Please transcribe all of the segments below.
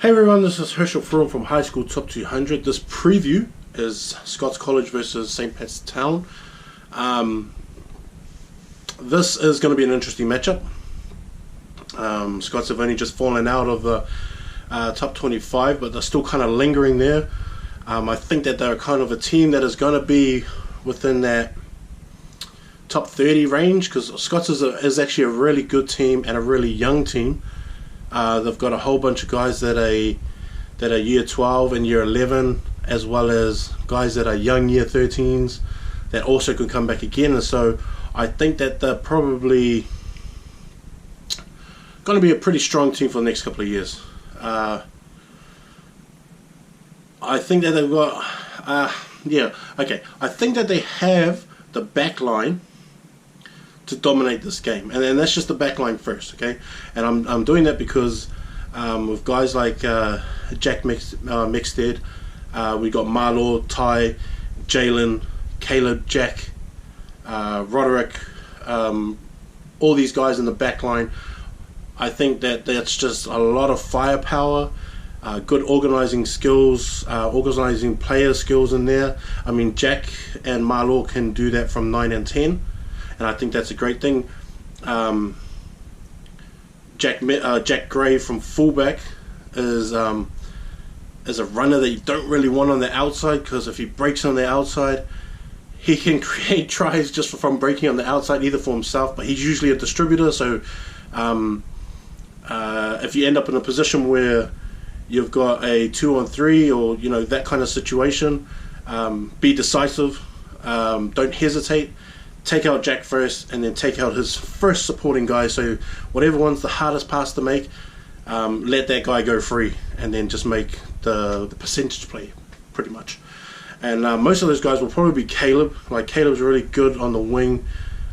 Hey everyone, this is Herschel Furl from High School Top 200. This preview is Scots College versus St. Pat's Town. This is going to be an interesting matchup. Scots have only just fallen out of the top 25, but they're still kind of lingering there. I think that they're kind of a team that is going to be within that top 30 range, because Scots is actually a really good team and a really young team. They've got a whole bunch of guys that are year 12 and year 11, as well as guys that are young year 13s that also could come back again. And so I think that they're probably going to be a pretty strong team for the next couple of years. I think that they've got, I think that they have the back line to dominate this game, and then that's just the back line first, okay? And I'm doing that because with guys like Jack Mixted, we got Marlaw, Ty, Jalen, Caleb, Jack, Roderick, all these guys in the back line. I think that that's just a lot of firepower, good organizing skills, organizing player skills in there. I mean, Jack and Marlaw can do that from 9 and 10. And I think that's a great thing. Jack Gray from fullback is a runner that you don't really want on the outside, because if he breaks on the outside, he can create tries just from breaking on the outside, either for himself, but he's usually a distributor. So if you end up in a position where you've got a 2-on-3 or that kind of situation, be decisive. Don't hesitate. Take out Jack first, and then take out his first supporting guy. So whatever one's the hardest pass to make, let that guy go free, and then just make the percentage play, pretty much. And most of those guys will probably be Caleb. Like, Caleb's really good on the wing,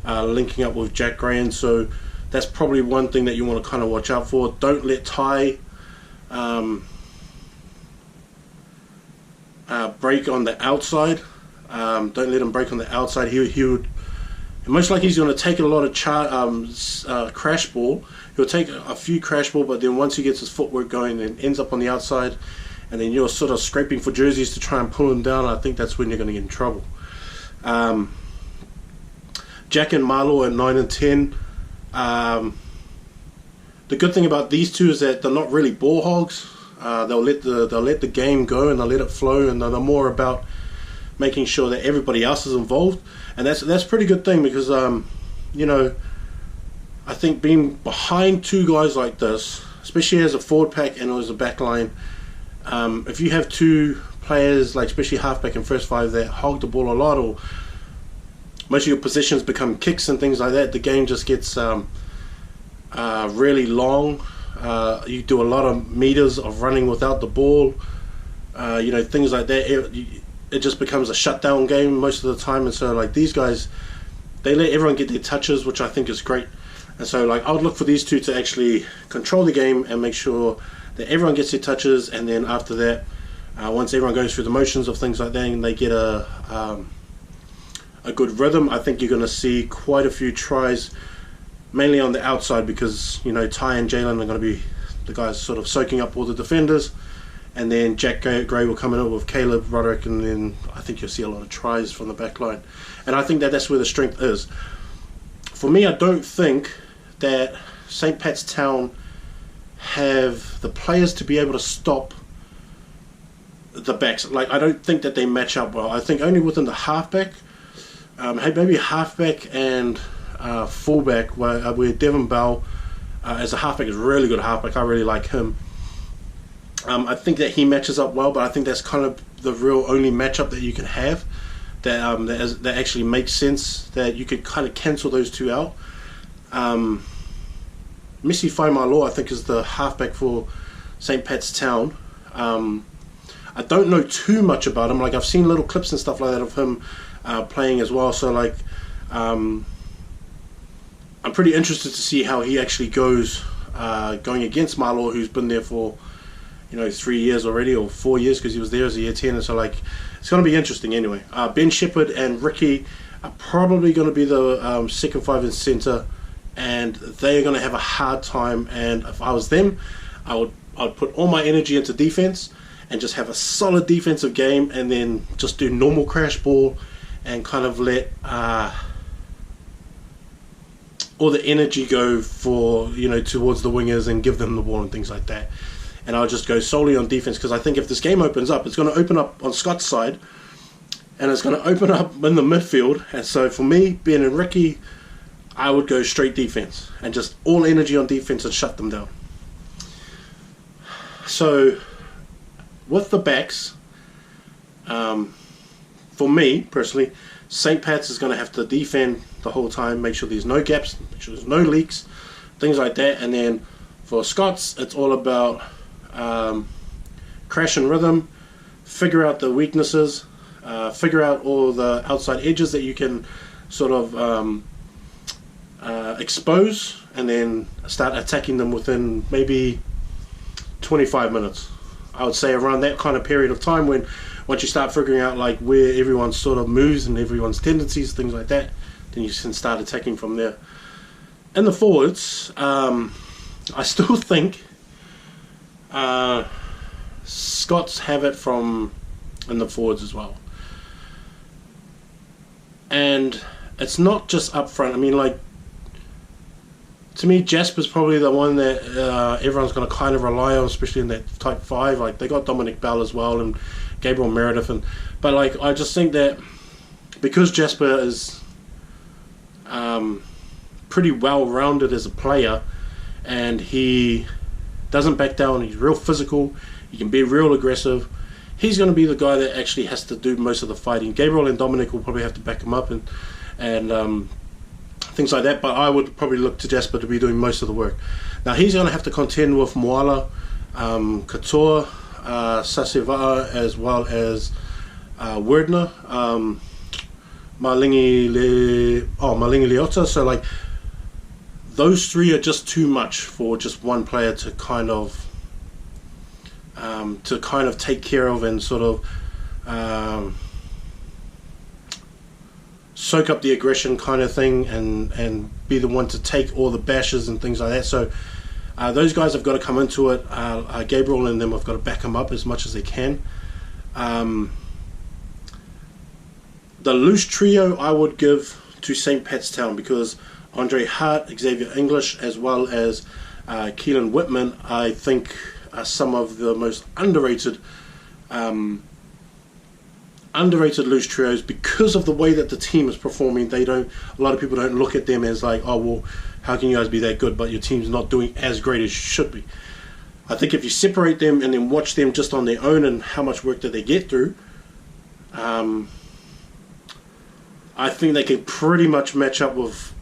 linking up with Jack Gray, and so that's probably one thing that you want to kind of watch out for. Don't let Ty break on the outside. Don't let him break on the outside. He would. Most likely he's going to take a lot of crash ball. He'll take a few crash ball, but then once he gets his footwork going, then ends up on the outside, and then you're sort of scraping for jerseys to try and pull him down. I think that's when you're going to get in trouble. Jack and Marlaw at 9 and 10. The good thing about these two is that they're not really ball hogs. They'll let the game go, and they'll let it flow, and they're more about making sure that everybody else is involved. And that's a pretty good thing, because I think being behind two guys like this, especially as a forward pack and as a back line, if you have two players, like especially halfback and first five, that hog the ball a lot, or most of your possessions become kicks and things like that, the game just gets really long. You do a lot of meters of running without the ball, things like that. It just becomes a shutdown game most of the time. And so, like, these guys, they let everyone get their touches, which I think is great. And so, like, I would look for these two to actually control the game and make sure that everyone gets their touches, and then after that, once everyone goes through the motions of things like that and they get a good rhythm, I think you're going to see quite a few tries, mainly on the outside, because Ty and Jalen are going to be the guys sort of soaking up all the defenders. And then Jack Gray will come in with Caleb, Roderick, and then I think you'll see a lot of tries from the back line. And I think that that's where the strength is. For me, I don't think that St. Pat's Town have the players to be able to stop the backs. Like, I don't think that they match up well. I think only within the halfback, maybe halfback and fullback, where Devon Bell as a halfback is a really good halfback. I really like him. I think that he matches up well, but I think that's kind of the real only matchup that you can have that actually makes sense, that you could kind of cancel those two out. Missy Marlaw, I think, is the halfback for St. Pat's Town. I don't know too much about him. Like, I've seen little clips and stuff like that of him playing as well. So, like, I'm pretty interested to see how he actually goes going against Marlaw, who's been there for 3 years already, or 4 years, because he was there as a year 10, and so, like, it's going to be interesting anyway. Ben Shepherd and Ricky are probably going to be the second five in centre, and they're going to have a hard time. And if I was them, I'd put all my energy into defense and just have a solid defensive game, and then just do normal crash ball and kind of let all the energy go for, towards the wingers and give them the ball and things like that. And I'll just go solely on defense, because I think if this game opens up, it's going to open up on Scott's side, and it's going to open up in the midfield. And so for me, being in Ricky, I would go straight defense and just all energy on defense and shut them down. So with the backs, for me personally, St. Pat's is going to have to defend the whole time, make sure there's no gaps, make sure there's no leaks, things like that. And then for Scots, it's all about crash and rhythm, figure out the weaknesses, figure out all the outside edges that you can sort of expose, and then start attacking them within maybe 25 minutes. I would say around that kind of period of time, when once you start figuring out like where everyone sort of moves and everyone's tendencies, things like that, then you can start attacking from there. In the forwards, I still think Scots have it from in the forwards as well. And it's not just up front. I mean, like, to me, Jasper's probably the one that everyone's going to kind of rely on, especially in that type 5. Like, they got Dominic Bell as well and Gabriel Meredith, but like, I just think that because Jasper is pretty well-rounded as a player, and he doesn't back down, he's real physical, he can be real aggressive, he's going to be the guy that actually has to do most of the fighting. Gabriel and Dominic will probably have to back him up and things like that, but I would probably look to Jasper to be doing most of the work. Now he's going to have to contend with Moala, Katoa, Sasiva'a, as well as Werdner, Malingi Leota. So like, those three are just too much for just one player to kind of take care of and sort of soak up the aggression kind of thing, and be the one to take all the bashes and things like that. So those guys have got to come into it. Gabriel and them have got to back them up as much as they can. The loose trio I would give to St. Pat's Town, because Andre Hart, Xavier English, as well as Keelan Whitman, I think are some of the most underrated loose trios, because of the way that the team is performing. A lot of people don't look at them as like, oh well, how can you guys be that good, but your team's not doing as great as you should be. I think if you separate them and then watch them just on their own and how much work that they get through, I think they can pretty much match up with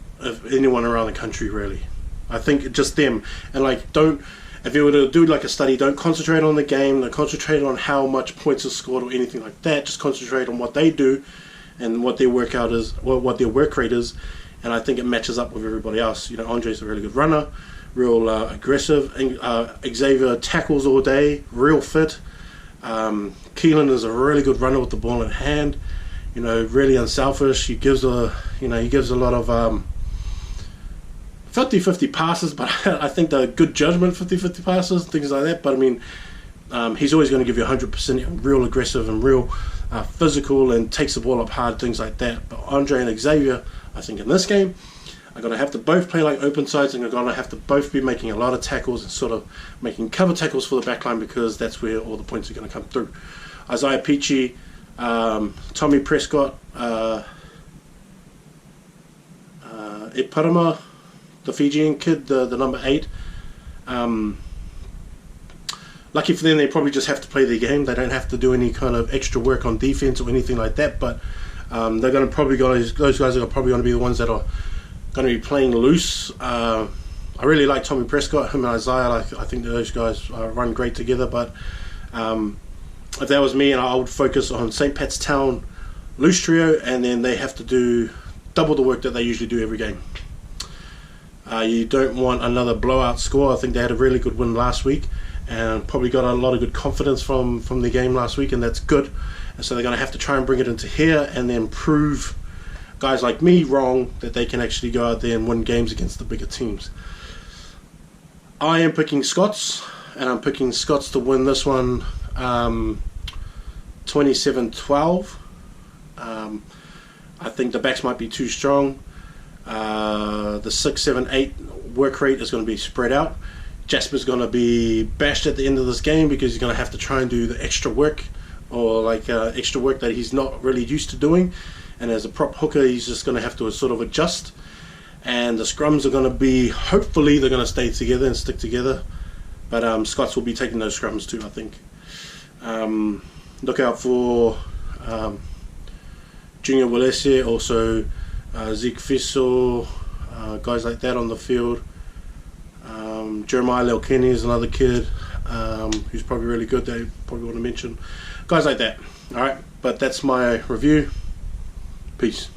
anyone around the country, really. I think just them. And like, if you were to do like a study, don't concentrate on the game, don't concentrate on how much points are scored or anything like that. Just concentrate on what they do and what their workout is, or what their work rate is. And I think it matches up with everybody else. Andre's a really good runner, real aggressive. Xavier tackles all day, real fit. Keelan is a really good runner with the ball in hand. Really unselfish. He gives a lot of 50-50 passes, but I think they're good judgment 50-50 passes, things like that. But I mean, he's always going to give you 100%, real aggressive and real physical, and takes the ball up hard, things like that. But Andre and Xavier, I think in this game, are going to have to both play like open sides, and are going to have to both be making a lot of tackles and sort of making cover tackles for the back line, because that's where all the points are going to come through. Isaiah Peachy, Tommy Prescott, Iparama, the Fijian kid, the number 8. Lucky for them, they probably just have to play their game. They don't have to do any kind of extra work on defense or anything like that. But they're going to probably those guys are probably going to be the ones that are going to be playing loose. I really like Tommy Prescott, him and Isaiah. I think that those guys run great together. But if that was me, and I would focus on St. Pat's Town loose trio, and then they have to do double the work that they usually do every game. You don't want another blowout score. I think they had a really good win last week, and probably got a lot of good confidence from the game last week, and that's good. And so they're going to have to try and bring it into here, and then prove guys like me wrong, that they can actually go out there and win games against the bigger teams. I am picking Scots and I'm picking Scots to win this one 27-12. I think the backs might be too strong. The 6, 7, 8 work rate is going to be spread out. Jasper's going to be bashed at the end of this game because he's going to have to try and do the extra work, or like extra work that he's not really used to doing. And as a prop hooker, he's just going to have to sort of adjust. And the scrums are going to be, hopefully they're going to stay together and stick together. But Scots will be taking those scrums too, I think. Look out for Junior Walese, also Zeke Fiso, guys like that on the field. Jeremiah Leokeni is another kid who's probably really good that you probably want to mention. Guys like that. Alright, but that's my review. Peace.